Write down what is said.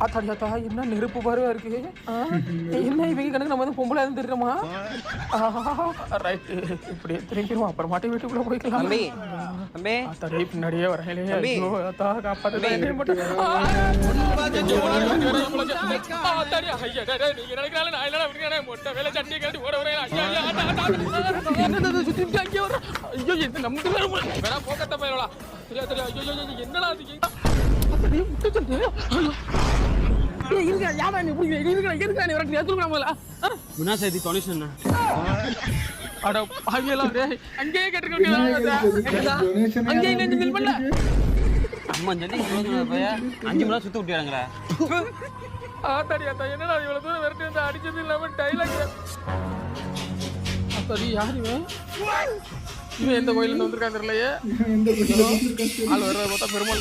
அத்தாடியாத்தா என்ன நெருப்பு பாருவா இருக்கு. என்ன இவங்க கணக்கு நம்ம வந்து பொம்பளை தெரியுமா? ரைட்டு இப்படியே திரும்பிடுவோம். அப்புறம் மாட்டி வீட்டுக்குள்ள போய்க்கலாம். அத்தாடி பின்னாடியே வரலையே. ஐயோ அத்தா காப்பாத்து. என்னடா அடிச்சது இல்லாம டைலாக் யாரு இவன் எந்த கோயில இருந்து வந்திருக்கான் தெரியலையே. ஆள் வர்றத பார்த்தா பெருமாள்